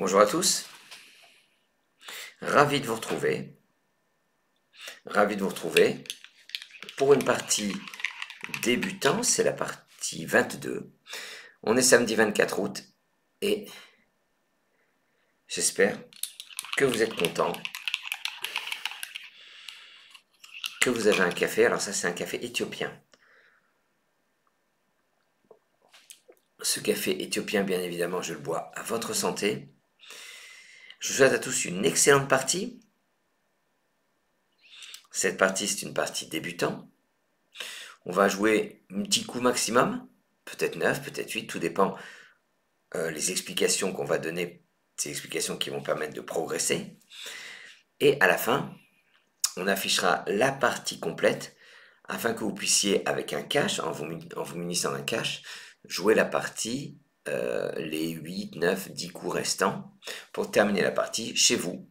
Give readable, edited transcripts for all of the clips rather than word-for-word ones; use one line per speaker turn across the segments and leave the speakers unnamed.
Bonjour à tous, ravi de vous retrouver. Ravi de vous retrouver pour une partie débutant, c'est la partie 22. On est samedi 24 août et j'espère que vous êtes contents, que vous avez un café. Alors ça, c'est un café éthiopien. Ce café éthiopien, bien évidemment, je le bois à votre santé. Je vous souhaite à tous une excellente partie. Cette partie, c'est une partie débutant. On va jouer un petit coup maximum, peut-être 9, peut-être 8, tout dépend les explications qu'on va donner, ces explications qui vont permettre de progresser. Et à la fin, on affichera la partie complète afin que vous puissiez, avec un cache, en vous munissant d'un cache, jouer la partie, les 8, 9, 10 coups restants pour terminer la partie chez vous,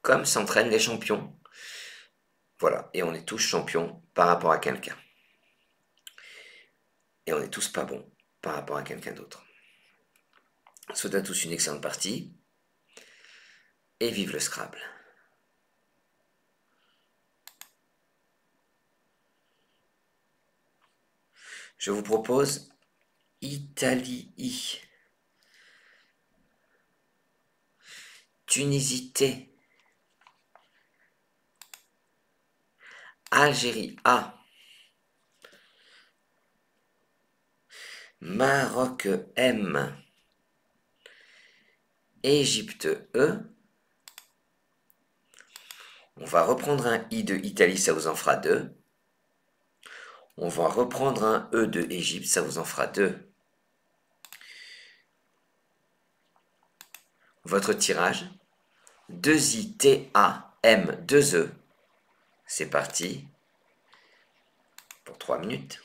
comme s'entraînent les champions. Voilà, et on est tous champions par rapport à quelqu'un. Et on n'est tous pas bons par rapport à quelqu'un d'autre. Je souhaite à tous une excellente partie et vive le Scrabble. Je vous propose Italie, Tunisie, T, Algérie, A, Maroc, M, Égypte, E. On va reprendre un I de Italie, ça vous en fera 2. On va reprendre un E de Égypte, ça vous en fera 2. Votre tirage, 2 I, T, A, M, 2 E. C'est parti pour 3 minutes.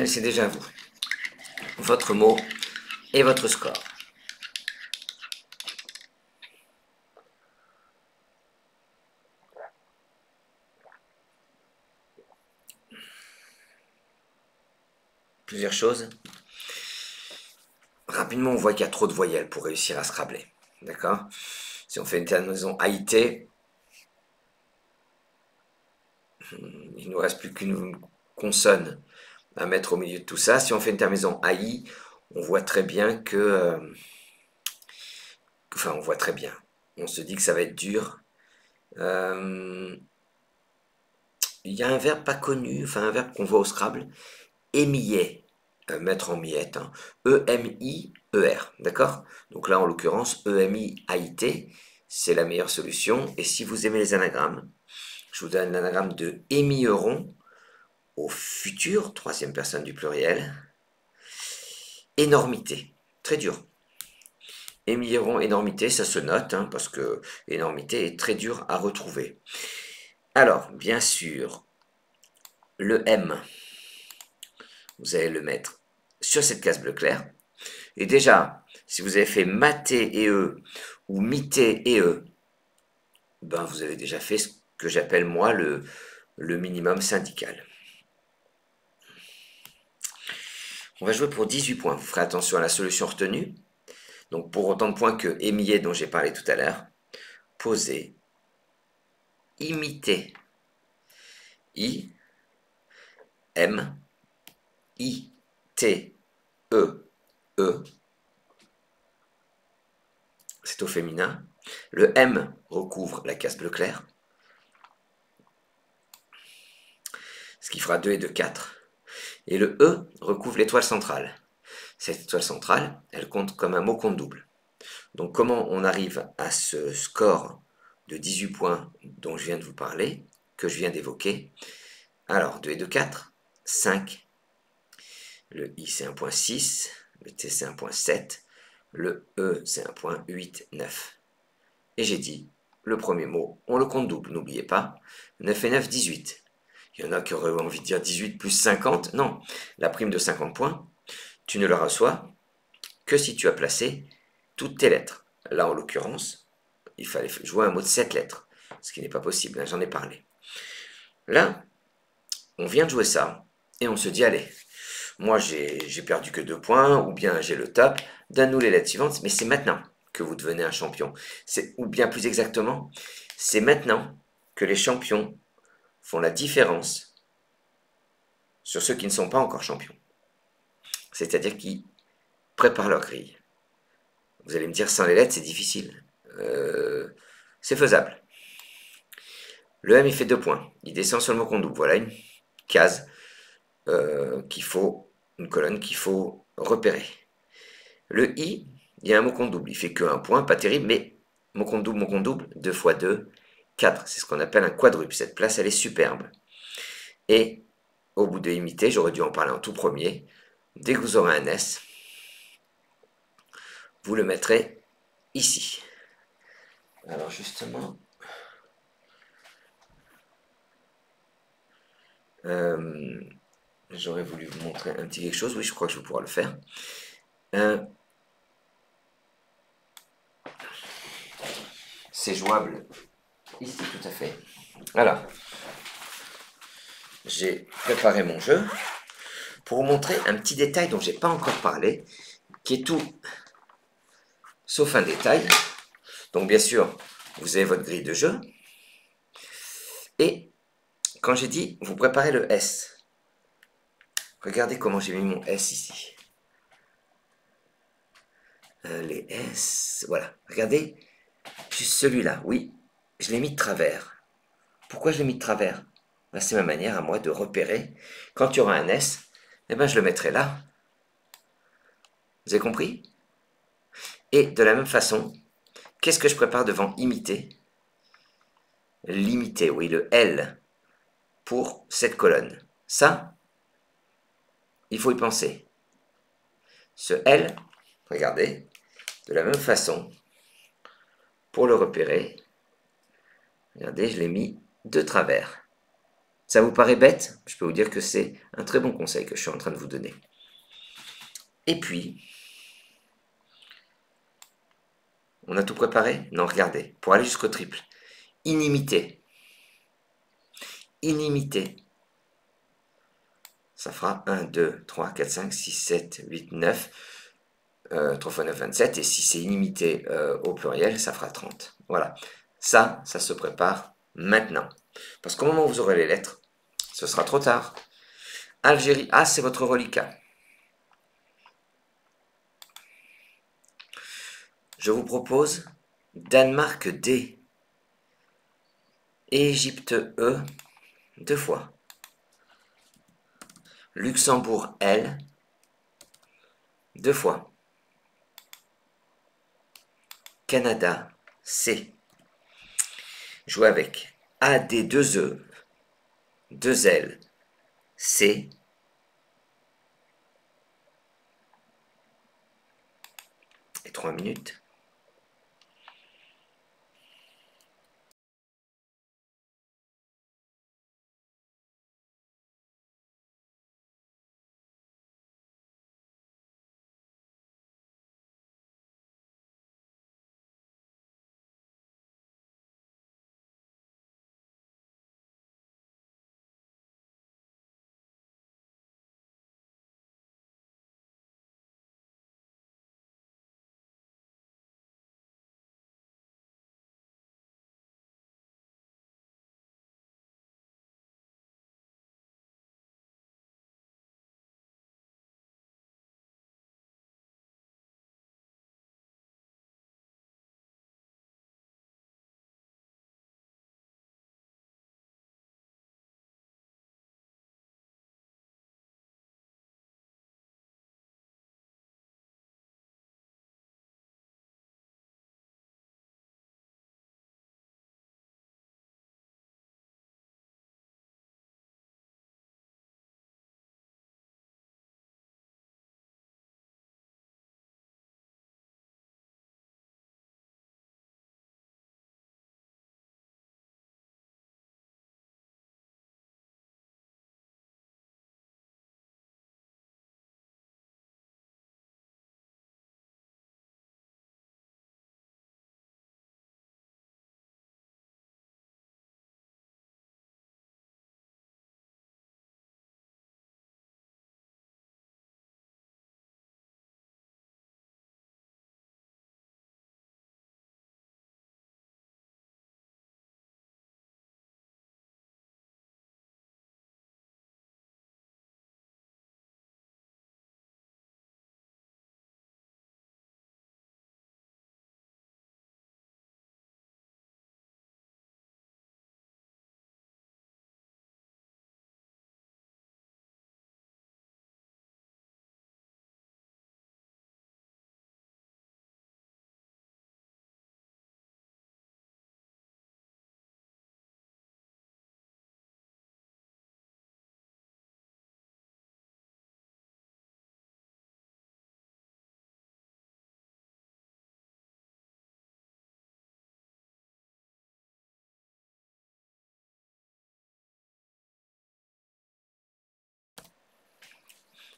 C'est déjà vous. Votre mot et votre score. Plusieurs choses. Rapidement, on voit qu'il y a trop de voyelles pour réussir à scrabbler. D'accord? Si on fait une terminaison AIT, il ne nous reste plus qu'une consonne à mettre au milieu de tout ça. Si on fait une terminaison AI, on voit très bien que... enfin, on voit très bien. On se dit que ça va être dur. Il y a un verbe pas connu, enfin un verbe qu'on voit au Scrabble, émiller, mettre en miettes, hein. E-M-I-E-R, d'accord? Donc là, en l'occurrence, E-M-I-A-I-T, c'est la meilleure solution. Et si vous aimez les anagrammes, je vous donne l'anagramme de émilleron au futur, troisième personne du pluriel. Énormité, très dur. Émilleron, énormité, ça se note, hein, parce que énormité est très dur à retrouver. Alors, bien sûr, le M, vous allez le mettre sur cette case bleu clair. Et déjà, si vous avez fait maté et e ou mité et e, ben vous avez déjà fait ce que j'appelle moi le minimum syndical. On va jouer pour 18 points. Vous ferez attention à la solution retenue. Donc pour autant de points que émiller dont j'ai parlé tout à l'heure, poser, imiter, I, M, I, T, E, E, c'est au féminin. Le M recouvre la case bleu clair, ce qui fera 2 et 2, 4. Et le E recouvre l'étoile centrale. Cette étoile centrale, elle compte comme un mot compte double. Donc comment on arrive à ce score de 18 points dont je viens de vous parler, que je viens d'évoquer? Alors, 2 et 2, 4, 5. Le I, c'est 1.6. Le T, c'est 1.7. Le E, c'est 1.8, 9. Et j'ai dit, le premier mot, on le compte double, n'oubliez pas. 9 et 9, 18. Il y en a qui auraient envie de dire 18 plus 50. Non, la prime de 50 points, tu ne la reçois que si tu as placé toutes tes lettres. Là, en l'occurrence, il fallait jouer un mot de 7 lettres, ce qui n'est pas possible, hein, j'en ai parlé. Là, on vient de jouer ça, et on se dit, allez, moi j'ai perdu que 2 points, ou bien j'ai le top, donne-nous les lettres suivantes, mais c'est maintenant que vous devenez un champion. Ou bien plus exactement, c'est maintenant que les champions font la différence sur ceux qui ne sont pas encore champions. C'est-à-dire qui préparent leur grille. Vous allez me dire, sans les lettres, c'est difficile. C'est faisable. Le M, il fait 2 points. Il descend sur le mot qu'on double. Voilà une case qu'il faut, une colonne qu'il faut repérer. Le I, il y a un mot compte double. Il fait que 1 point, pas terrible, mais mot compte double, 2 fois 2, 4. C'est ce qu'on appelle un quadruple. Cette place, elle est superbe. Et au bout de imiter, j'aurais dû en parler en tout premier. Dès que vous aurez un S, vous le mettrez ici. Alors justement, j'aurais voulu vous montrer un petit quelque chose. Oui, je crois que je vais pouvoir le faire. C'est jouable ici, tout à fait. Alors, j'ai préparé mon jeu pour vous montrer un petit détail dont je n'ai pas encore parlé, qui est tout sauf un détail. Donc bien sûr, vous avez votre grille de jeu. Et quand j'ai dit, vous préparez le S. Regardez comment j'ai mis mon S ici. Les S, voilà. Regardez, juste celui-là, oui, je l'ai mis de travers. Pourquoi je l'ai mis de travers? Ben, c'est ma manière à moi de repérer. Quand il y aura un S, eh ben, je le mettrai là. Vous avez compris? Et de la même façon, qu'est-ce que je prépare devant imiter? Limiter, oui, le L pour cette colonne. Ça, il faut y penser. Ce L, regardez, de la même façon, pour le repérer, regardez, je l'ai mis de travers. Ça vous paraît bête? Je peux vous dire que c'est un très bon conseil que je suis en train de vous donner. Et puis, on a tout préparé? Non, regardez, pour aller jusqu'au triple. Inimité. Inimité. Ça fera 1, 2, 3, 4, 5, 6, 7, 8, 9. 3 fois 9, 27, et si c'est illimité au pluriel, ça fera 30. Voilà. Ça se prépare maintenant. Parce qu'au moment où vous aurez les lettres, ce sera trop tard. Algérie A, c'est votre reliquat. Je vous propose Danemark D. Égypte E, 2 fois. Luxembourg L, 2 fois. Canada C. Jouez avec AD 2E, 2L, C. Et 3 minutes.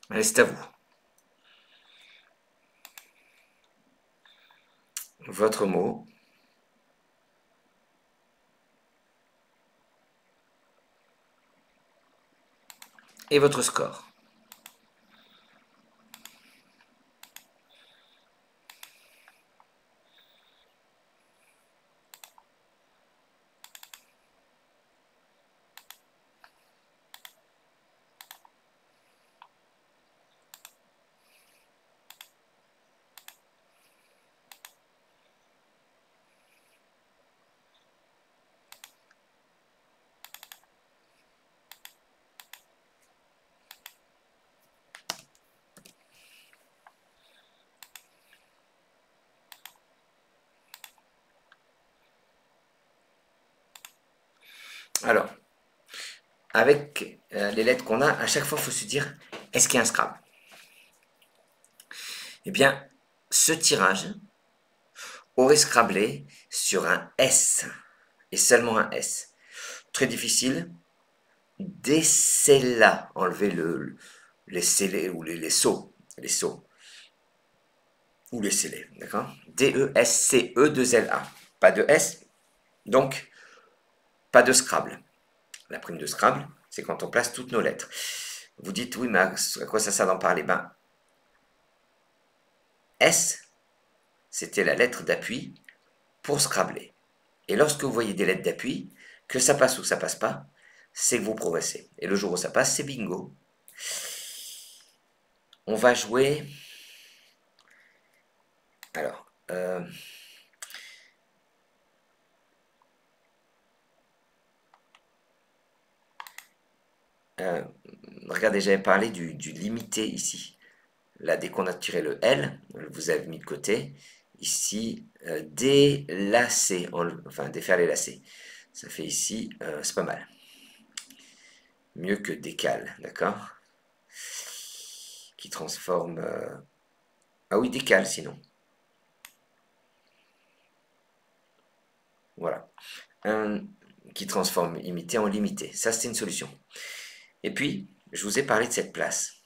Allez, c'est à vous. Votre mot. Et votre score. Alors, avec les lettres qu'on a, à chaque fois, il faut se dire, est-ce qu'il y a un Scrabble? Eh bien, ce tirage aurait Scrabblé sur un S, et seulement un S. Très difficile. Décella, enlever les scellés ou les sauts, ou les scellés, d'accord? D-E-S-C-E-2-L-A, pas de S, donc pas de Scrabble. La prime de Scrabble, c'est quand on place toutes nos lettres. Vous dites, oui, mais à quoi ça sert d'en parler? Ben, S, c'était la lettre d'appui pour Scrabble. Et lorsque vous voyez des lettres d'appui, que ça passe ou que ça passe pas, c'est que vous progressez. Et le jour où ça passe, c'est bingo. On va jouer... Alors, regardez, j'avais parlé du limité ici. Là, dès qu'on a tiré le L, vous avez mis de côté. Ici, délacer, enfin défaire les lacets. Ça fait ici, c'est pas mal. Mieux que décale, d'accord? Qui transforme... Ah oui, décale sinon. Voilà. Qui transforme imité en limité. Ça, c'est une solution. Et puis, je vous ai parlé de cette place,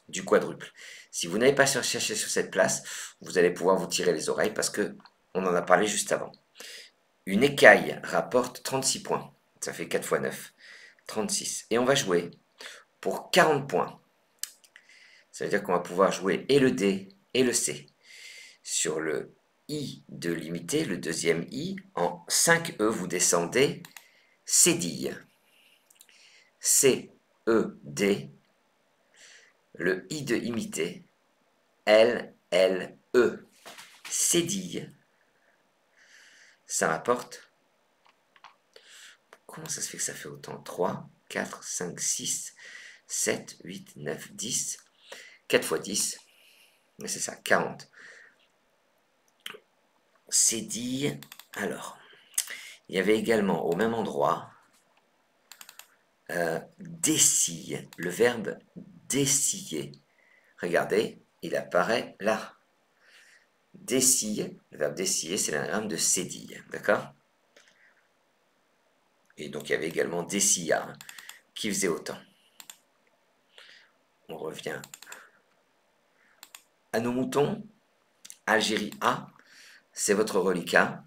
du quadruple. Si vous n'avez pas cherché sur cette place, vous allez pouvoir vous tirer les oreilles parce que on en a parlé juste avant. Une écaille rapporte 36 points. Ça fait 4 fois 9, 36. Et on va jouer pour 40 points. Ça veut dire qu'on va pouvoir jouer et le D et le C. Sur le I de limité, le deuxième I, en 5E, vous descendez cédille. C, E, D. Le I de imité, L, L, E. Cédille. Ça rapporte. Comment ça se fait que ça fait autant? 3, 4, 5, 6, 7, 8, 9, 10. 4 fois 10. Mais c'est ça, 40. Cédille. Alors, il y avait également au même endroit dessille, le verbe dessiller. Regardez, il apparaît là. Dessiller, le verbe dessiller, c'est l'anagramme de cédille, d'accord? Et donc il y avait également dessilla, qui faisait autant. On revient à nos moutons. Algérie A, c'est votre reliquat.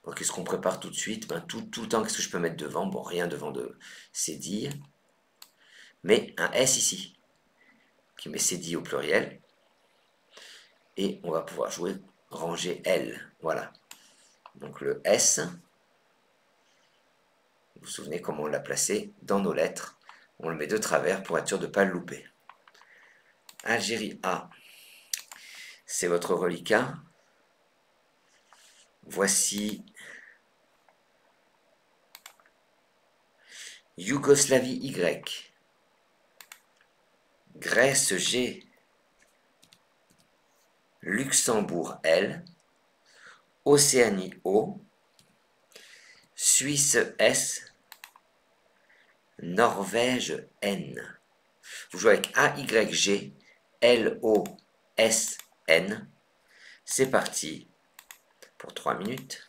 Bon, qu'est-ce qu'on prépare tout de suite? Tout le temps, qu'est-ce que je peux mettre devant? Bon, rien devant de cédille. Mais un S ici, qui met cédille au pluriel. Et on va pouvoir jouer ranger L. Voilà. Donc le S, vous vous souvenez comment on l'a placé dans nos lettres. On le met de travers pour être sûr de ne pas le louper. Algérie A, c'est votre reliquat. Voici Yougoslavie Y, Grèce G, Luxembourg L, Océanie O, Suisse S, Norvège N. Vous jouez avec AYG, LOSN. C'est parti pour 3 minutes.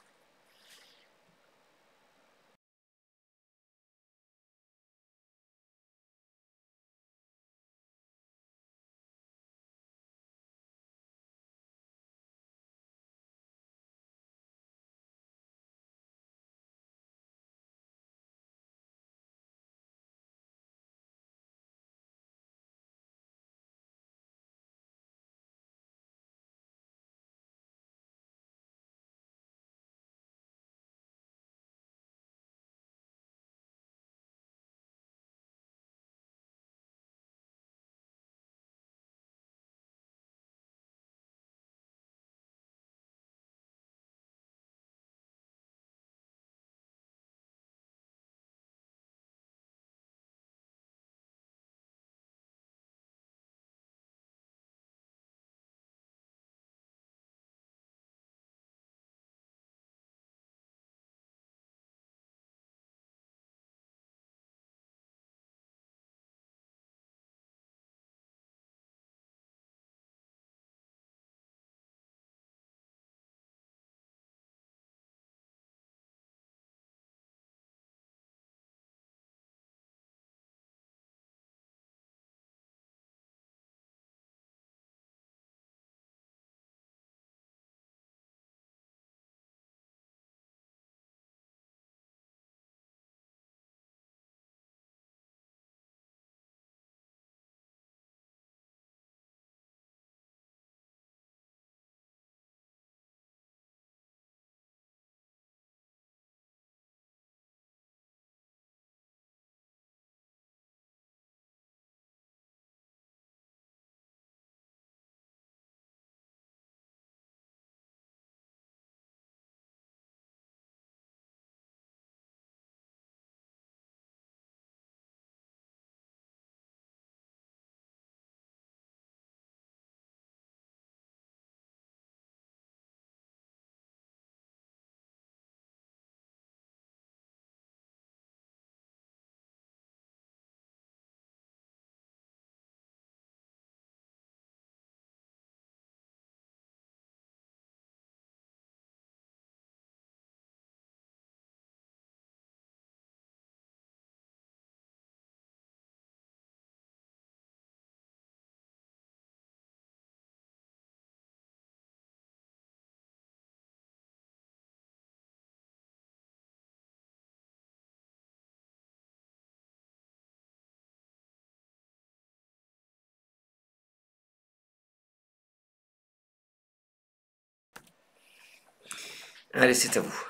Allez, c'est à vous.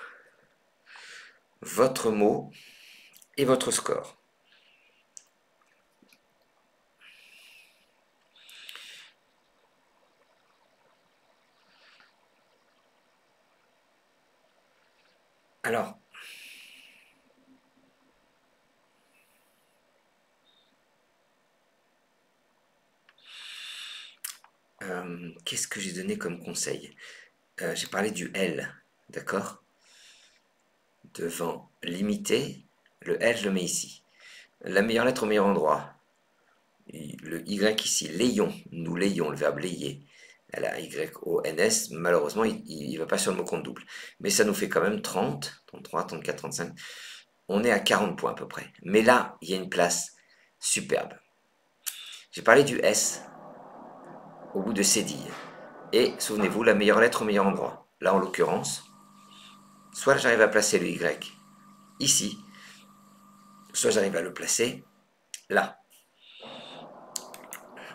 Votre mot et votre score. Alors, qu'est-ce que j'ai donné comme conseil? J'ai parlé du L, d'accord? Devant limité, le L, je le mets ici. La meilleure lettre au meilleur endroit. Le Y ici, layons, nous layons, le verbe layer. Elle a Y-O-N-S, malheureusement, il ne va pas sur le mot compte double. Mais ça nous fait quand même 30, 33, 34, 35. On est à 40 points à peu près. Mais là, il y a une place superbe. J'ai parlé du S au bout de cédille. Et souvenez-vous, la meilleure lettre au meilleur endroit. Là, en l'occurrence, soit j'arrive à placer le Y ici, soit j'arrive à le placer là.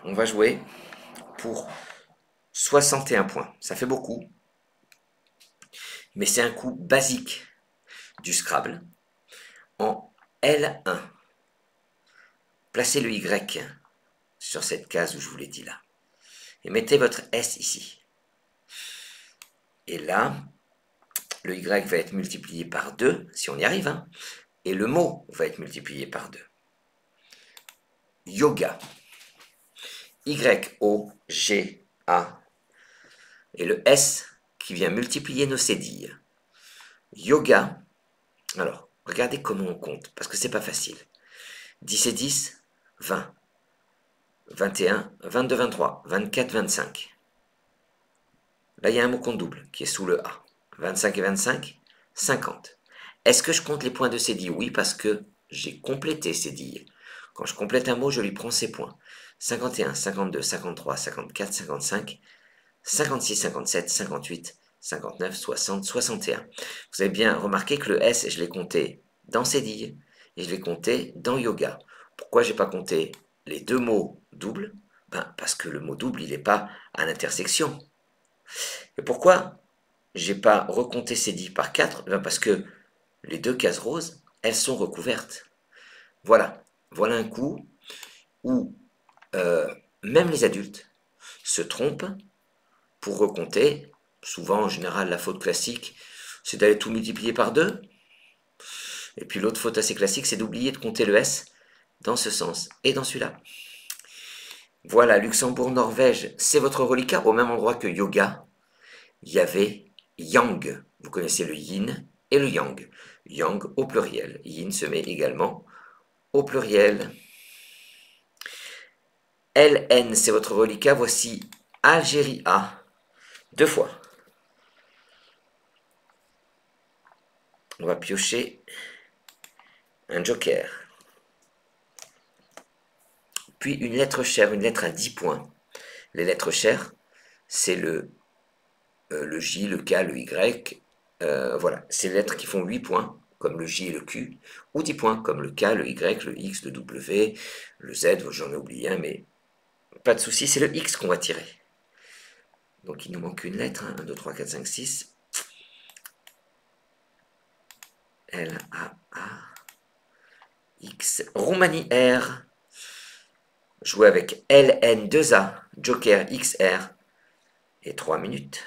On va jouer pour 61 points. Ça fait beaucoup, mais c'est un coup basique du Scrabble. En L1, placez le Y sur cette case où je vous l'ai dit là. Et mettez votre S ici. Et là, le Y va être multiplié par 2, si on y arrive, hein, et le mot va être multiplié par 2. Yoga. Y-O-G-A. Et le S qui vient multiplier nos cédilles. Yoga. Alors, regardez comment on compte, parce que c'est pas facile. 10 et 10, 20. 21, 22, 23, 24, 25. Là, il y a un mot compte double qui est sous le A. 25 et 25, 50. Est-ce que je compte les points de cédille? Oui, parce que j'ai complété cédille. Quand je complète un mot, je lui prends ses points. 51, 52, 53, 54, 55, 56, 57, 58, 59, 60, 61. Vous avez bien remarqué que le S, je l'ai compté dans cédille et je l'ai compté dans yoga. Pourquoi je n'ai pas compté les deux mots doubles? Parce que le mot double, il n'est pas à l'intersection. Et pourquoi j'ai pas recompté ces 10 par 4? Parce que les deux cases roses, elles sont recouvertes. Voilà. Voilà un coup où même les adultes se trompent pour recompter. Souvent, en général, la faute classique, c'est d'aller tout multiplier par 2. Et puis l'autre faute assez classique, c'est d'oublier de compter le S dans ce sens et dans celui-là. Voilà, Luxembourg, Norvège, c'est votre reliquat au même endroit que yoga. Il y avait yang. Vous connaissez le yin et le yang. Yang au pluriel. Yin se met également au pluriel. LN, c'est votre reliquat. Voici Algérie A. Deux fois. On va piocher un joker. Puis une lettre chère, une lettre à 10 points. Les lettres chères, c'est le J, le K, le Y. Voilà, c'est les lettres qui font 8 points, comme le J et le Q, ou 10 points, comme le K, le Y, le X, le W, le Z, j'en ai oublié un, mais pas de souci, c'est le X qu'on va tirer. Donc il nous manque une lettre, 1, 2, 3, 4, 5, 6. L, A, A, X. Roumanie R. Jouer avec L, N, 2 A, Joker, X, R. Et 3 minutes.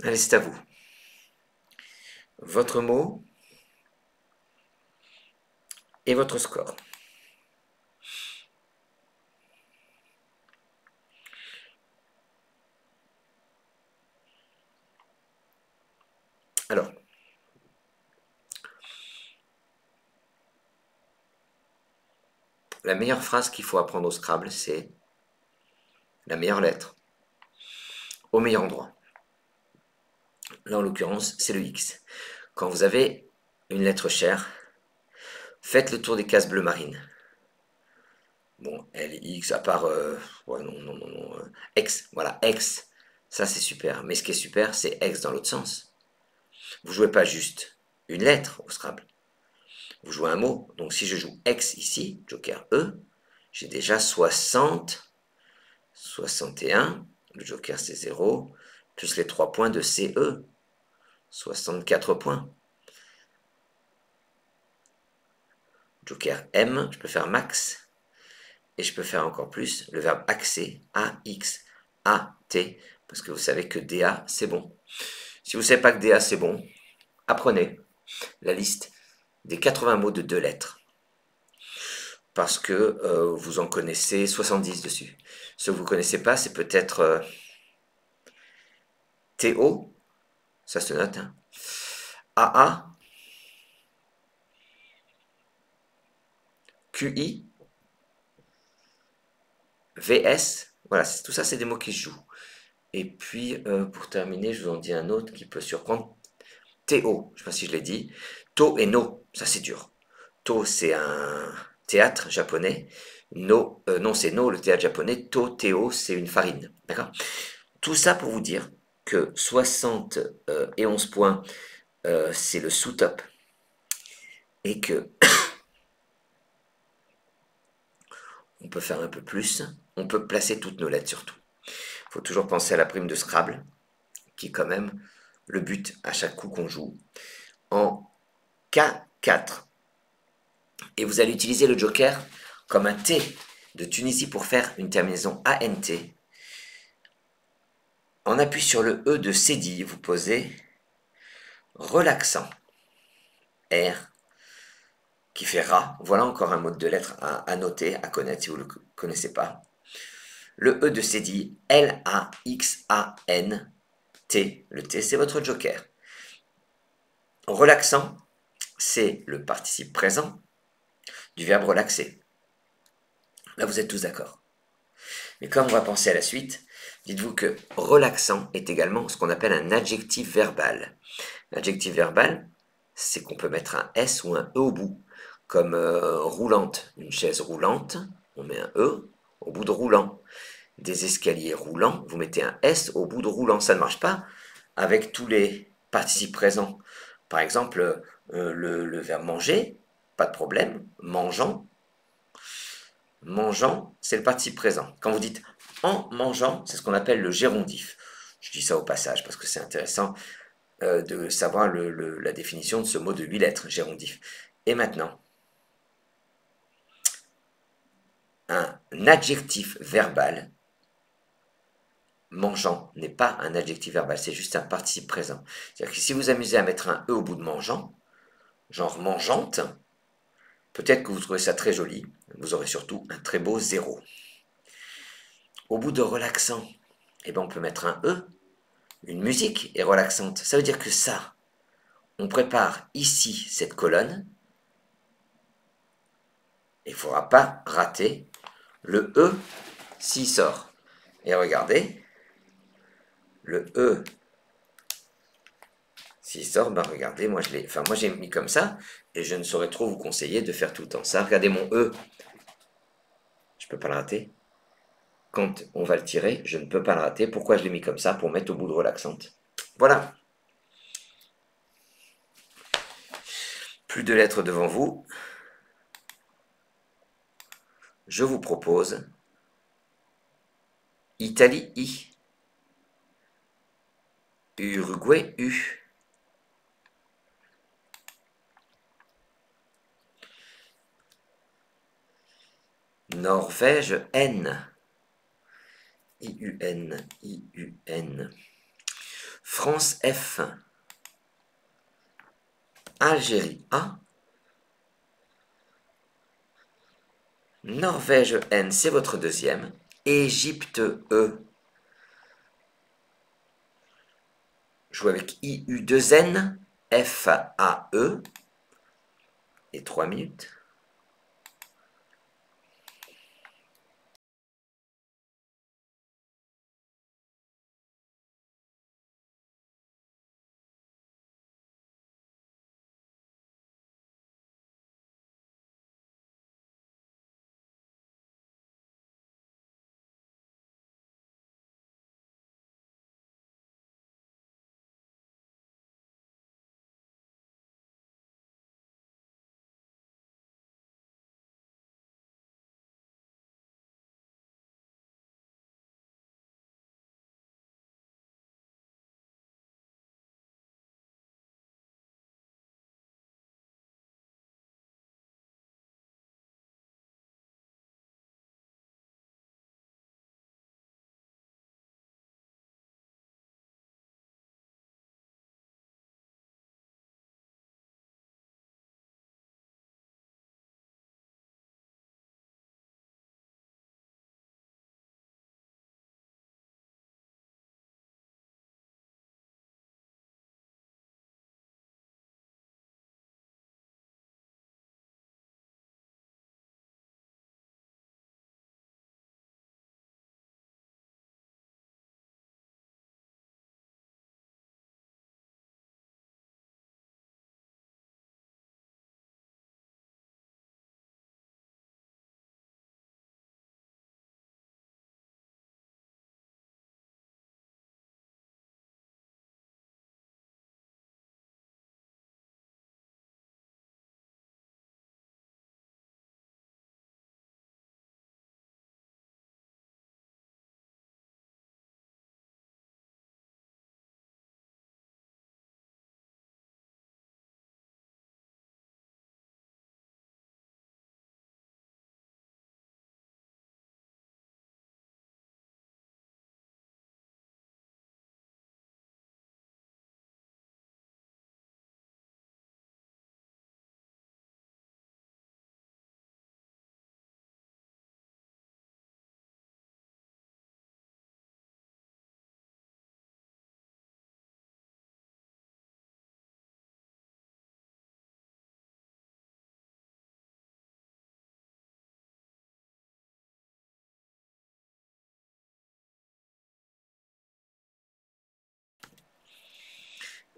Allez, c'est à vous. Votre mot et votre score. Alors, la meilleure phrase qu'il faut apprendre au Scrabble, c'est la meilleure lettre au meilleur endroit. Là, en l'occurrence, c'est le X. Quand vous avez une lettre chère, faites le tour des cases bleues marines. Bon, L, X, à part... ouais, non. X, voilà, X. Ça, c'est super. Mais ce qui est super, c'est X dans l'autre sens. Vous jouez pas juste une lettre au Scrabble. Vous jouez un mot. Donc, si je joue X ici, joker E, j'ai déjà 60, 61. Le joker, c'est 0. Plus les 3 points de CE. 64 points. Joker M, je peux faire max. Et je peux faire encore plus le verbe axer, A-X-A-T, parce que vous savez que DA, c'est bon. Si vous ne savez pas que DA, c'est bon, apprenez la liste des 80 mots de 2 lettres. Parce que vous en connaissez 70 dessus. Ce que vous ne connaissez pas, c'est peut-être TO, ça se note, hein. AA, QI, VS, voilà, tout ça, c'est des mots qui se jouent. Et puis, pour terminer, je vous en dis un autre qui peut surprendre. TO, je ne sais pas si je l'ai dit. To et no, ça c'est dur. To, c'est un théâtre japonais. No, non, c'est no, le théâtre japonais. To, Théo, c'est une farine. D'accord? Tout ça pour vous dire que 60 et 11 points, c'est le sous-top. Et que on peut faire un peu plus. On peut placer toutes nos lettres surtout. Il faut toujours penser à la prime de Scrabble, qui est quand même le but à chaque coup qu'on joue. En K4. Et vous allez utiliser le joker comme un T de Tunisie pour faire une terminaison ANT. En appui sur le E de Cédille, vous posez relaxant. R qui fait rat. Voilà encore un mode de lettres à noter, à connaître si vous ne le connaissez pas. Le E de Cédille, L-A-X-A-N-T. Le T, c'est votre joker. Relaxant, c'est le participe présent du verbe relaxer. Là, vous êtes tous d'accord. Mais comme on va penser à la suite, dites-vous que relaxant est également ce qu'on appelle un adjectif verbal. L'adjectif verbal, c'est qu'on peut mettre un S ou un E au bout. Comme roulante, une chaise roulante, on met un E au bout de roulant. Des escaliers roulants, vous mettez un S au bout de roulant. Ça ne marche pas avec tous les participes présents. Par exemple, le verbe manger, pas de problème. Mangeant, mangeant, c'est le participe présent. Quand vous dites en mangeant, c'est ce qu'on appelle le gérondif. Je dis ça au passage parce que c'est intéressant de savoir la définition de ce mot de 8 lettres, gérondif. Et maintenant, un adjectif verbal, mangeant, n'est pas un adjectif verbal, c'est juste un participe présent. C'est-à-dire que si vous amusez à mettre un E au bout de mangeant, genre mangeante, peut-être que vous trouvez ça très joli, vous aurez surtout un très beau zéro. Au bout de relaxant, eh ben on peut mettre un E, une musique est relaxante. Ça veut dire que ça, on prépare ici cette colonne, il ne faudra pas rater le E s'il sort. Et regardez, le E s'il sort, ben regardez, moi j'ai mis comme ça, et je ne saurais trop vous conseiller de faire tout le temps ça. Regardez mon E, je ne peux pas le rater. Quand on va le tirer, je ne peux pas le rater. Pourquoi je l'ai mis comme ça? Pour mettre au bout de relaxante. Voilà. Plus de lettres devant vous. Je vous propose Italie, I. Uruguay, U. Norvège, N. I-U-N, I-U-N. France F. Algérie A. Norvège N, c'est votre deuxième. Égypte E. Jouez avec IU2N, FAE. Et 3 minutes.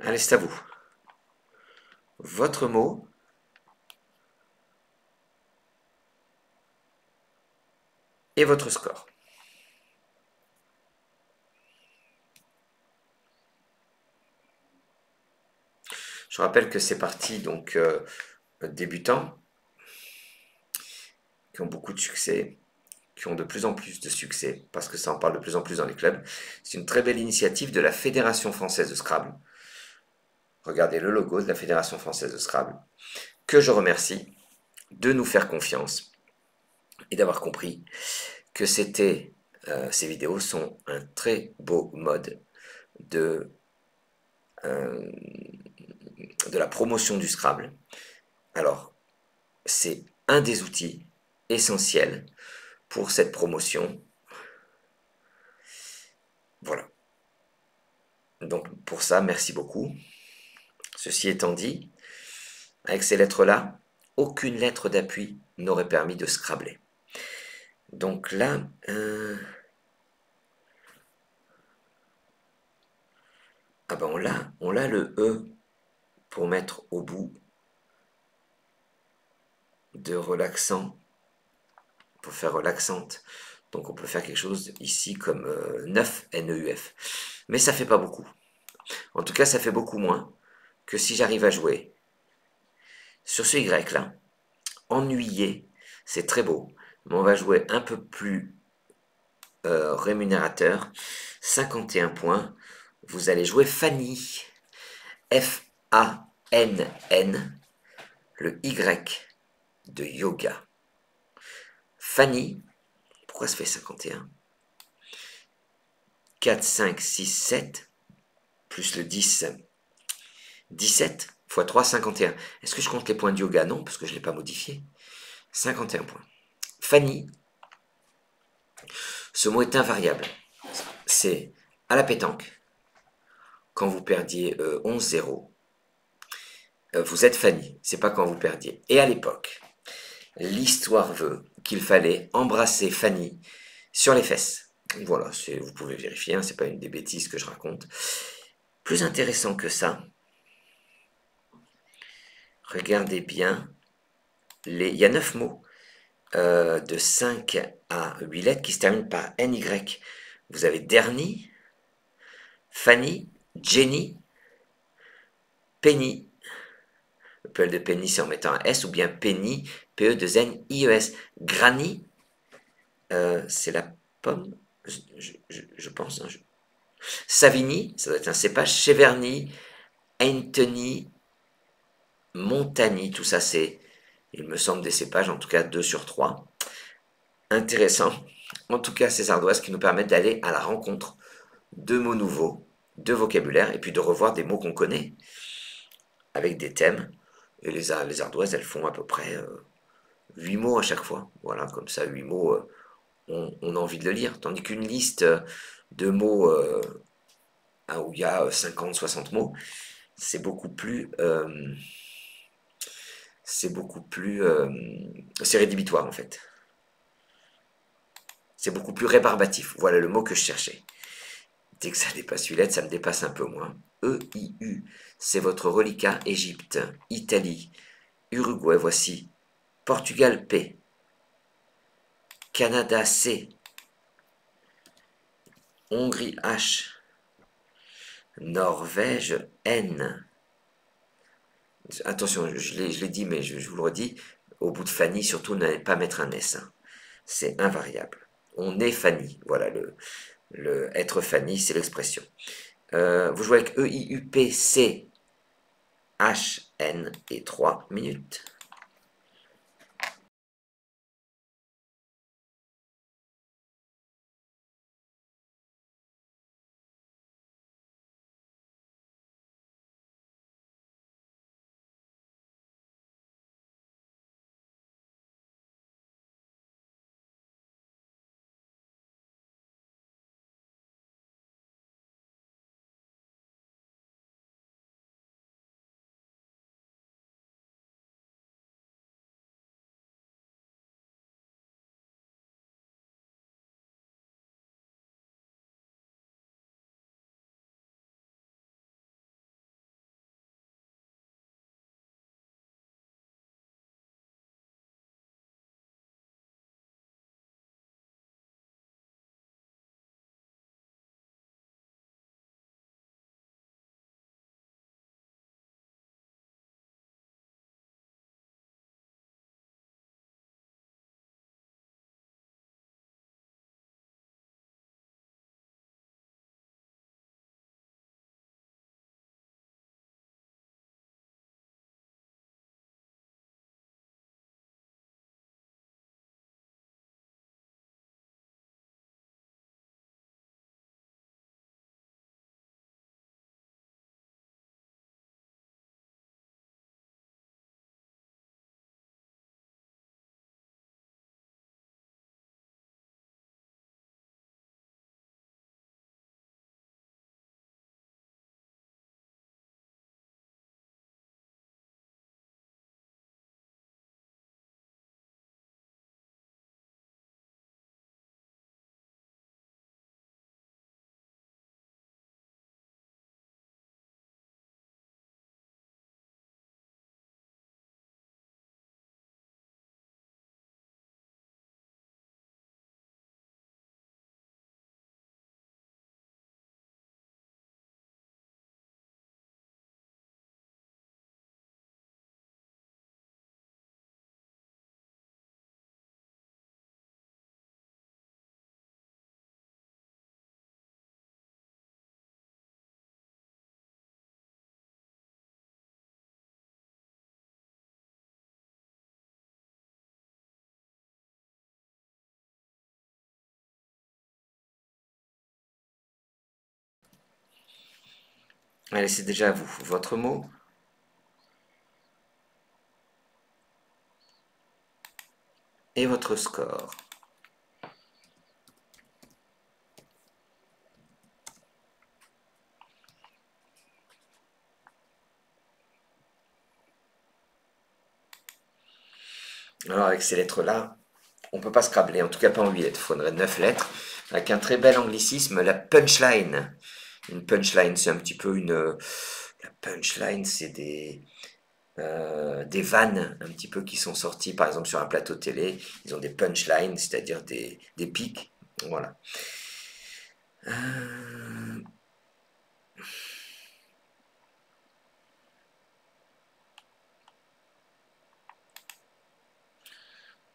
Allez, c'est à vous. Votre mot et votre score. Je rappelle que c'est parti donc débutants qui ont beaucoup de succès, qui ont de plus en plus de succès, parce que ça en parle de plus en plus dans les clubs. C'est une très belle initiative de la Fédération française de Scrabble. Regardez le logo de la Fédération française de Scrabble, que je remercie de nous faire confiance et d'avoir compris que ces vidéos sont un très beau mode de la promotion du Scrabble. Alors, c'est un des outils essentiels pour cette promotion. Voilà. Donc pour ça, merci beaucoup. Ceci étant dit, avec ces lettres-là, aucune lettre d'appui n'aurait permis de scrabbler. Donc là, ah ben on l'a le E pour mettre au bout de relaxant, pour faire relaxante. Donc on peut faire quelque chose ici comme 9, N-E-U-F. Mais ça fait pas beaucoup. En tout cas, ça fait beaucoup moins que si j'arrive à jouer sur ce Y là. Ennuyé, c'est très beau, mais on va jouer un peu plus rémunérateur. 51 points. Vous allez jouer Fanny. F-A-N-N. Le Y de yoga. Fanny. Pourquoi ça fait 51? 4, 5, 6, 7. plus le 10, 17 fois 3, 51. Est-ce que je compte les points de yoga? Non, parce que je ne l'ai pas modifié. 51 points. Fanny, ce mot est invariable. C'est à la pétanque, quand vous perdiez 11-0, vous êtes Fanny, c'est pas quand vous perdiez. Et à l'époque, l'histoire veut qu'il fallait embrasser Fanny sur les fesses. Voilà, vous pouvez vérifier, hein, c'est pas une des bêtises que je raconte. Plus intéressant que ça, regardez bien, il y a 9 mots de 5 à 8 lettres qui se terminent par NY. Vous avez Dernier, Fanny, Jenny, Penny. Le PL de Penny, c'est en mettant un S, ou bien Penny, P-E-2-N-I-E-S. Granny, c'est la pomme, je pense. Hein, Savigny, ça doit être un cépage. Cheverny, Anthony, Montagny, tout ça c'est, il me semble, des cépages, en tout cas 2 sur 3. Intéressant. En tout cas, ces ardoises qui nous permettent d'aller à la rencontre de mots nouveaux, de vocabulaire, et puis de revoir des mots qu'on connaît, avec des thèmes. Et les ardoises, elles font à peu près 8 mots à chaque fois. Voilà, comme ça, 8 mots, on a envie de le lire. Tandis qu'une liste de mots où il y a 50, 60 mots, c'est beaucoup plus... c'est rédhibitoire en fait. C'est beaucoup plus rébarbatif. Voilà le mot que je cherchais. Dès que ça dépasse 8 lettres, ça me dépasse un peu moins. E-I-U, c'est votre reliquat. Égypte, Italie, Uruguay, voici. Portugal, P. Canada, C. Hongrie, H. Norvège, N. Attention, je l'ai dit, mais je vous le redis. Au bout de Fanny, surtout, n'allez pas mettre un S. Hein. C'est invariable. On est Fanny. Voilà, le être Fanny, c'est l'expression. Vous jouez avec E-I-U-P-C H-N et 3 minutes. Allez, c'est déjà à vous. Votre mot et votre score. Alors, avec ces lettres-là, on ne peut pas scrabler, en tout cas pas en 8 lettres. Il faudrait 9 lettres, avec un très bel anglicisme, la punchline. Une punchline, c'est un petit peu une... La punchline, c'est des vannes un petit peu qui sont sorties, par exemple sur un plateau télé. Ils ont des punchlines, c'est-à-dire des pics. Voilà.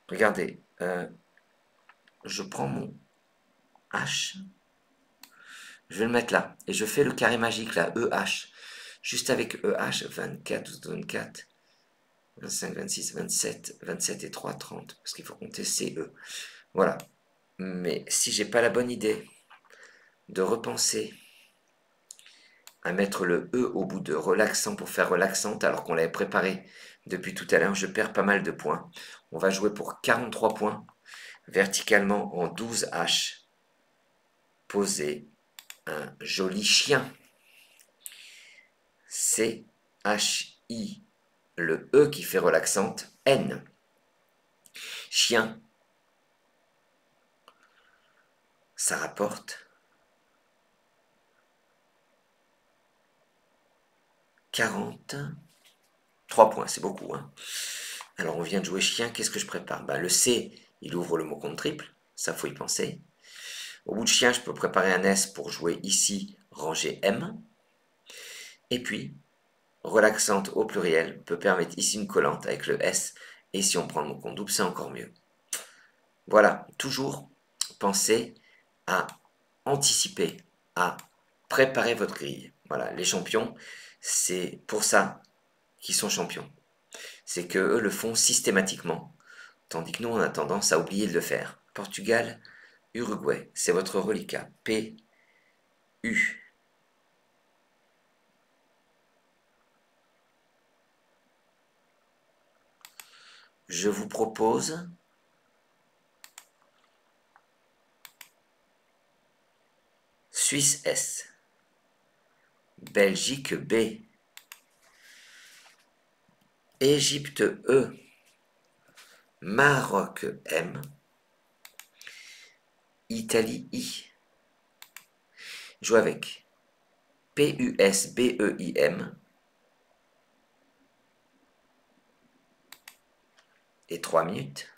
Regardez, je prends mon H, je vais le mettre là, et je fais le carré magique là, EH. Juste avec EH, 24, 12, 24, 25, 26, 27, 27 et 3, 30, parce qu'il faut compter CE. Voilà. Mais si j'ai pas la bonne idée de repenser à mettre le E au bout de relaxant pour faire relaxante, alors qu'on l'avait préparé depuis tout à l'heure, je perds pas mal de points. On va jouer pour 43 points, verticalement en 12 H. Poser un joli chien. C-H-I, le E qui fait relaxante, N. Chien, ça rapporte 43 points, c'est beaucoup. Hein. Alors on vient de jouer chien, qu'est-ce que je prépare? Le C, il ouvre le mot compte triple, ça faut y penser. Au bout de chien, je peux préparer un S pour jouer ici, rangée M. Et puis, relaxante au pluriel peut permettre ici une collante avec le S. Et si on prend le mot compte double, c'est encore mieux. Voilà, toujours pensez à anticiper, à préparer votre grille. Voilà, les champions, c'est pour ça qu'ils sont champions. C'est qu'eux le font systématiquement, tandis que nous, on a tendance à oublier de le faire. Portugal, Uruguay, c'est votre reliquat. P, U. Je vous propose Suisse S, Belgique B, Égypte E, Maroc M, Italie I. Joue avec P-U-S-B-E-I-M et 3 minutes.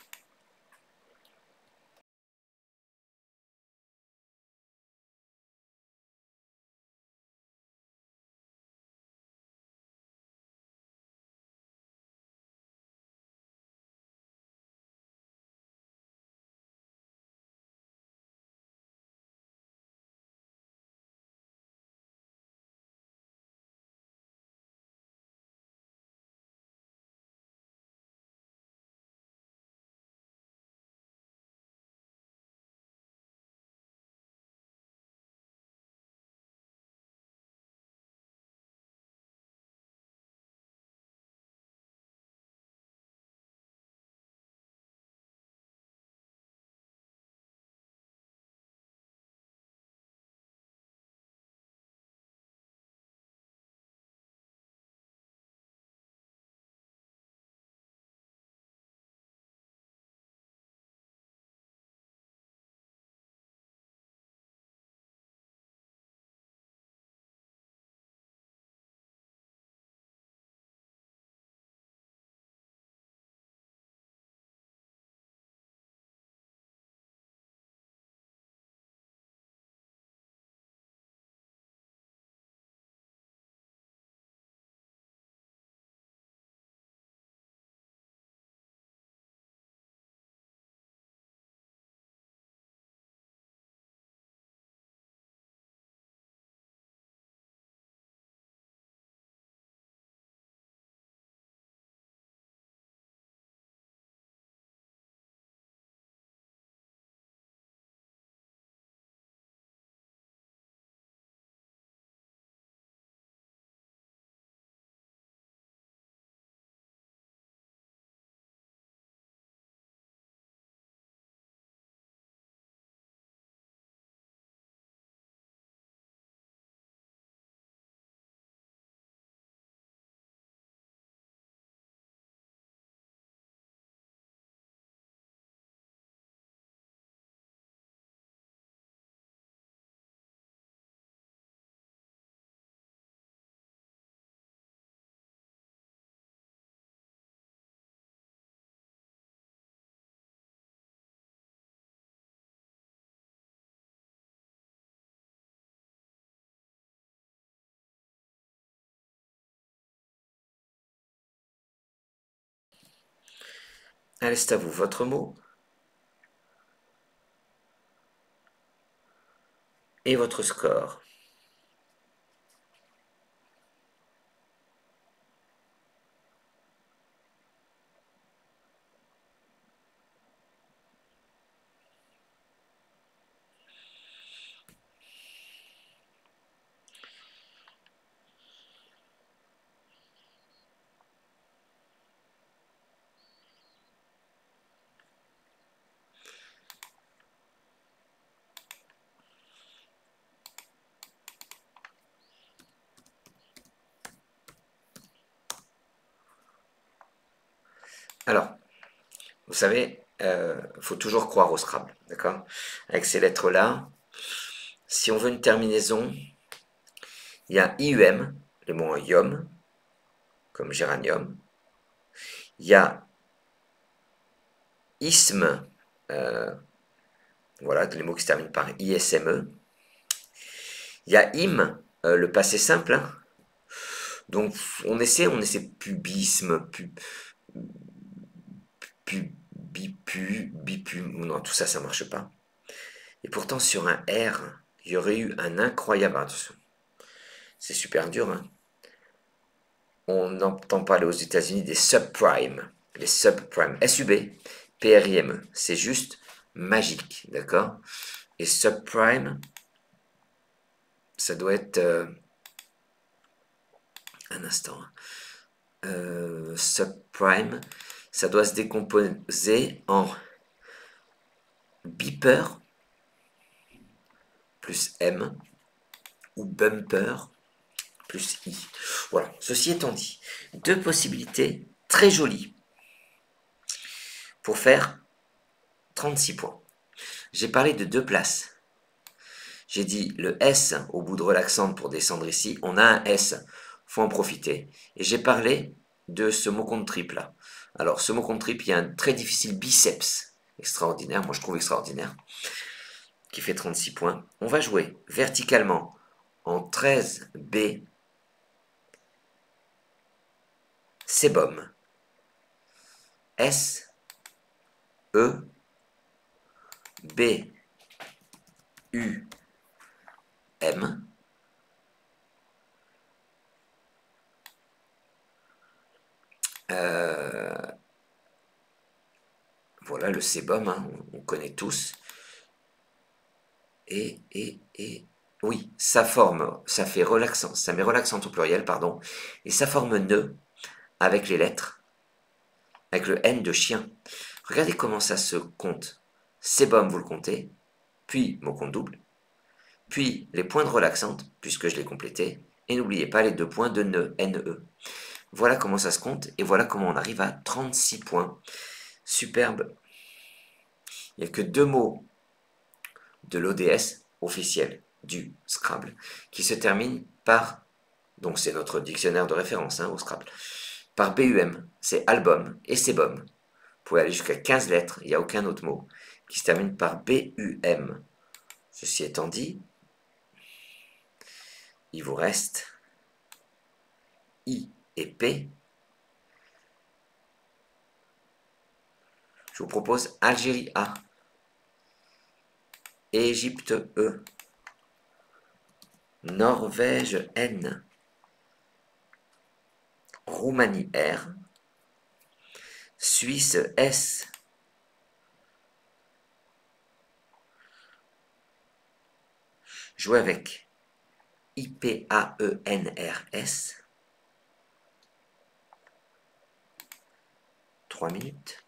Allez, c'est à vous, votre mot et votre score. Alors, vous savez, faut toujours croire au Scrabble, d'accord? Avec ces lettres-là, si on veut une terminaison, il y a IUM, les mots en ium, comme géranium. Il y a isme, voilà, les mots qui se terminent par ISME. Il y a im, le passé simple, hein. Donc on essaie pubisme, bipu, non, tout ça, ça marche pas. Et pourtant, sur un R, il y aurait eu un incroyable, attention, c'est super dur, hein. On n'entend parler aux États-Unis des subprimes. Les subprimes, SUB, PRIME, c'est juste magique, d'accord? Et subprime, ça doit être un instant. Subprime, ça doit se décomposer en beeper plus M ou bumper plus I. Voilà, ceci étant dit, deux possibilités très jolies pour faire 36 points. J'ai parlé de deux places. J'ai dit le S au bout de relaxante pour descendre ici. On a un S, faut en profiter. Et j'ai parlé de ce mot compte triple là. Alors ce mot compte triple, il y a un très difficile biceps extraordinaire, moi je trouve extraordinaire, qui fait 36 points. On va jouer verticalement en 13B, Sebum, S, E, B, U, M. Voilà le sébum, hein, on connaît tous. Oui, ça forme, ça fait relaxant, ça met relaxante au pluriel, pardon, et ça forme nœud avec les lettres, avec le N de chien. Regardez comment ça se compte. Sébum, vous le comptez, puis mot compte double, puis les points de relaxante, puisque je l'ai complété, et n'oubliez pas les deux points de nœud, NE. Voilà comment ça se compte, et voilà comment on arrive à 36 points. Superbe. Il n'y a que deux mots de l'ODS officiel du Scrabble qui se terminent par, donc c'est notre dictionnaire de référence hein, au Scrabble, par BUM, c'est album et sebum. Vous pouvez aller jusqu'à 15 lettres, il n'y a aucun autre mot qui se termine par BUM. Ceci étant dit, il vous reste I et P. Je vous propose Algérie A, Égypte E, Norvège N, Roumanie R, Suisse S, jouer avec IPAENRS. 3 minutes.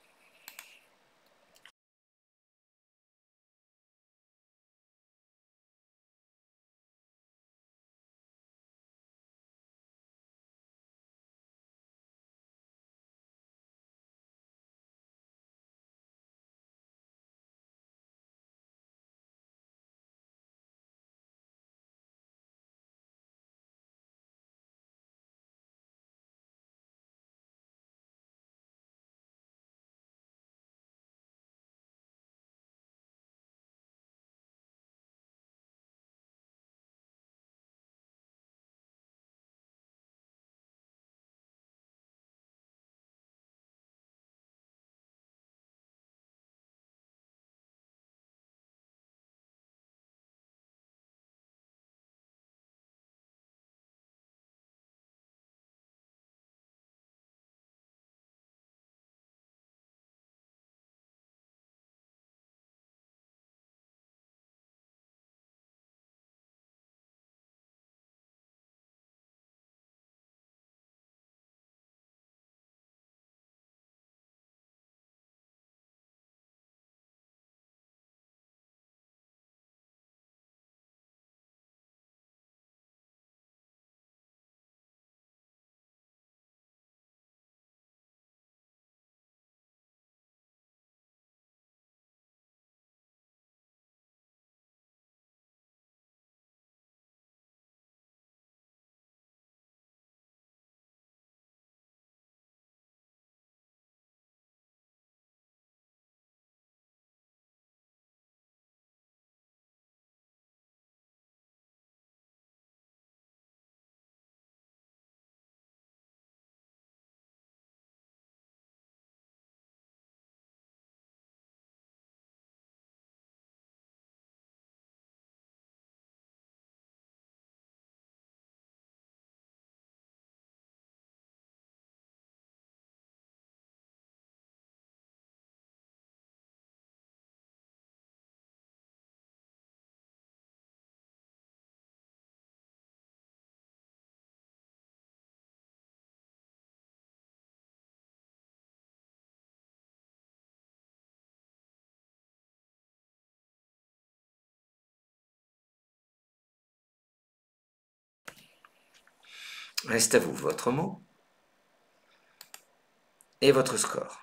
Reste à vous votre mot et votre score.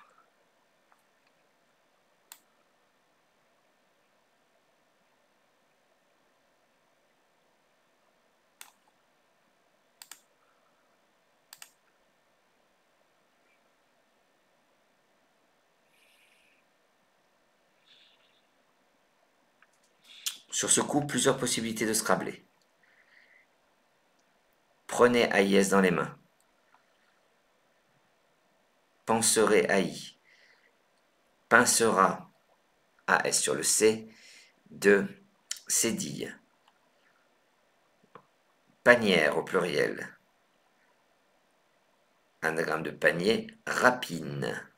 Sur ce coup, plusieurs possibilités de Scrabble. Prenez AIS dans les mains. Penserez AI. Pincera AS sur le C de cédille. Panière au pluriel. Anagramme de panier, rapine.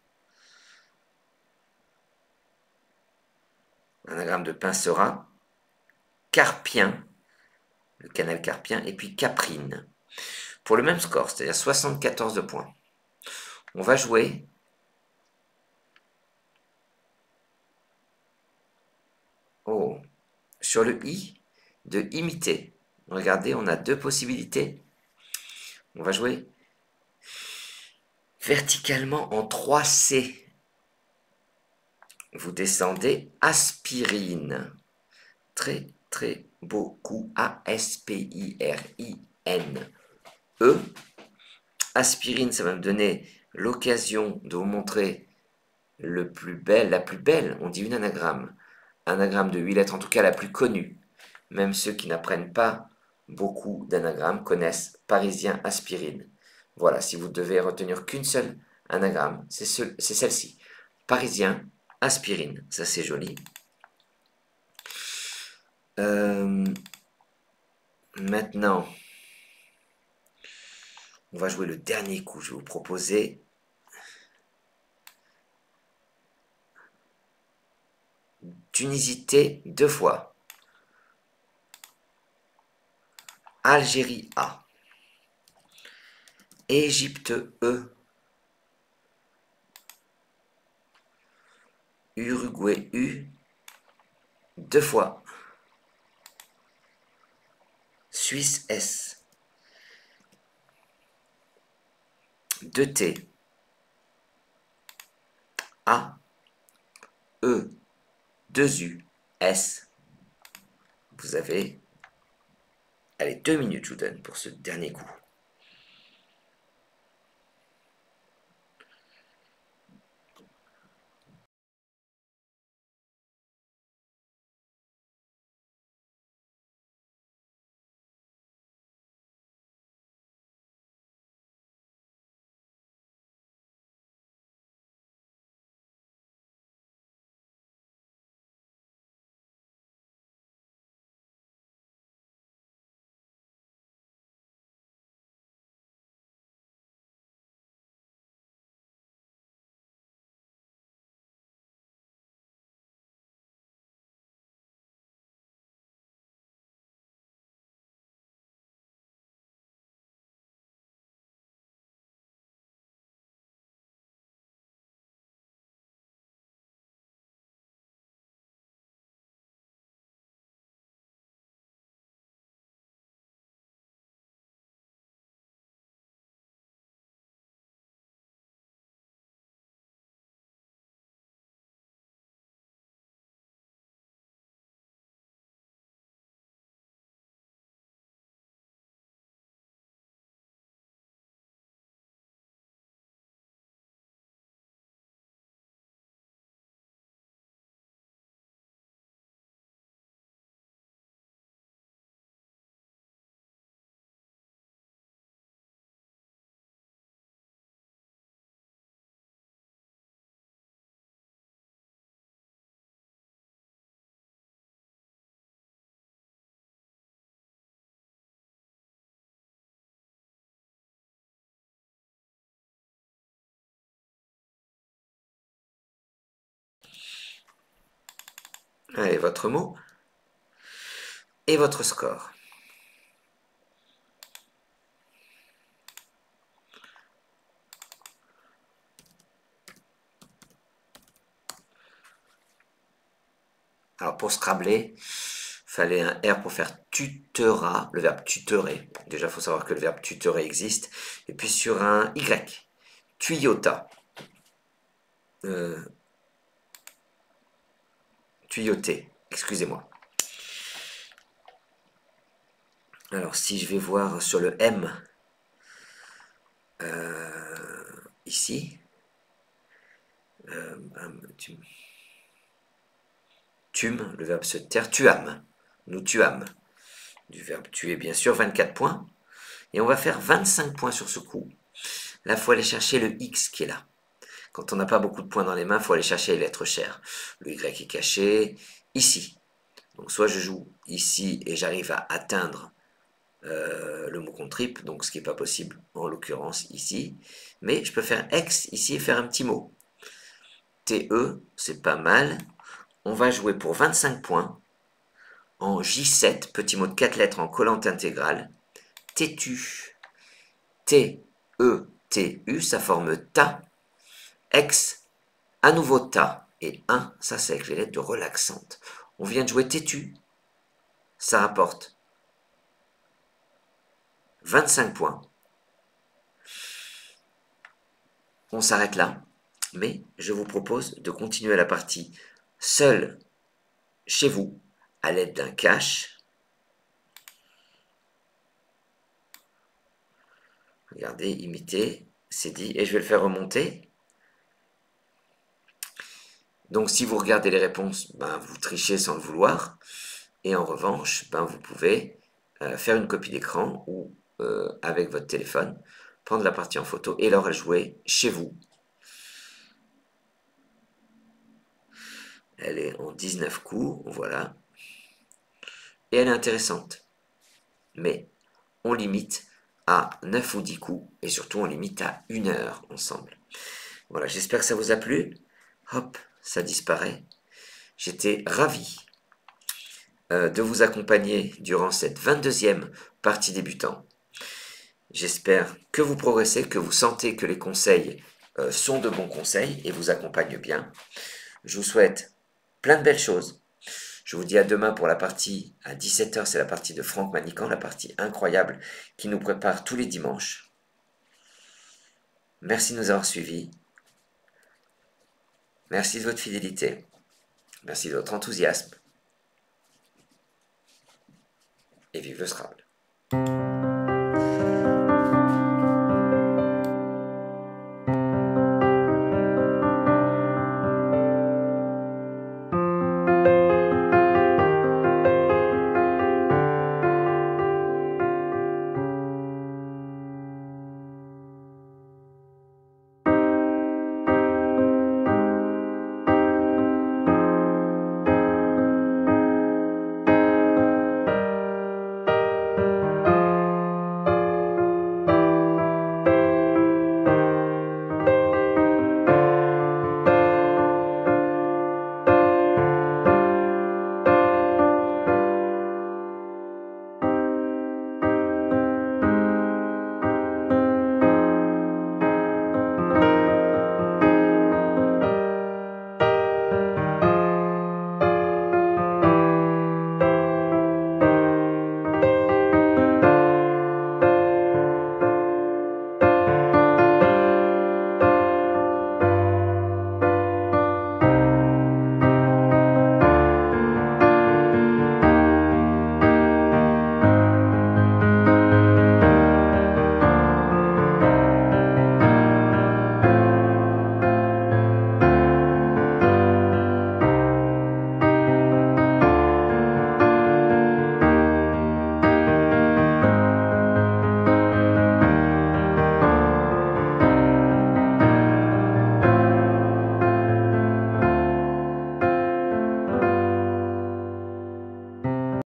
Anagramme de pincera, carpien, le canal carpien, et puis caprine. Pour le même score, c'est-à-dire 74 points. On va jouer sur le I de imiter. Regardez, on a deux possibilités. On va jouer verticalement en 3C. Vous descendez aspirine. Très, très beau coup. A-S-P-I-R-I-N-E. Aspirine, ça va me donner l'occasion de vous montrer la plus belle, on dit une anagramme de 8 lettres, en tout cas la plus connue. Même ceux qui n'apprennent pas beaucoup d'anagrammes connaissent Parisien Aspirine. Voilà, si vous devez retenir qu'une seule anagramme, c'est celle-ci. Parisien Aspirine, ça c'est joli. Maintenant, on va jouer le dernier coup. Je vais vous proposer Tunisité 2 fois. Algérie A. Égypte E. Uruguay U. 2 fois. Suisse S. 2T. A. E. 2U. S. Vous avez, allez, 2 minutes, je vous donne pour ce dernier coup. Allez, votre mot et votre score. Alors pour Scrabbler, fallait un R pour faire tutera, le verbe tuterer. Déjà, il faut savoir que le verbe tuterer existe. Et puis sur un Y, tuyota. Tuyauter, excusez-moi. Alors, si je vais voir sur le M, ici, tume, le verbe se taire, tuâmes, nous tuâmes. Du verbe tuer, bien sûr, 24 points. Et on va faire 25 points sur ce coup. Là, il faut aller chercher le X qui est là. Quand on n'a pas beaucoup de points dans les mains, il faut aller chercher les lettres chères. Le Y est caché ici. Donc soit je joue ici et j'arrive à atteindre le mot qu'on triple, donc ce qui n'est pas possible en l'occurrence ici. Mais je peux faire X ici et faire un petit mot. TE, c'est pas mal. On va jouer pour 25 points en J7, petit mot de 4 lettres en collante intégrale. Têtu. T-E-T-U, ça forme ta. X, à nouveau ta. Et 1, ça c'est avec les lettres de relaxante. On vient de jouer têtu. Ça rapporte 25 points. On s'arrête là. Mais je vous propose de continuer la partie seul chez vous à l'aide d'un cache. Regardez, imiter, c'est dit. Et je vais le faire remonter. Donc si vous regardez les réponses, ben, vous trichez sans le vouloir. Et en revanche, ben, vous pouvez faire une copie d'écran ou avec votre téléphone, prendre la partie en photo et la jouer chez vous. Elle est en 19 coups, voilà. Et elle est intéressante. Mais on limite à 9 ou 10 coups et surtout on limite à 1 heure ensemble. Voilà, j'espère que ça vous a plu. Hop, ça disparaît. J'étais ravi de vous accompagner durant cette 22e partie débutant. J'espère que vous progressez, que vous sentez que les conseils sont de bons conseils et vous accompagnent bien. Je vous souhaite plein de belles choses. Je vous dis à demain pour la partie à 17h, c'est la partie de Franck Manican, la partie incroyable qui nous prépare tous les dimanches. Merci de nous avoir suivis. Merci de votre fidélité. Merci de votre enthousiasme. Et vive le Scrabble.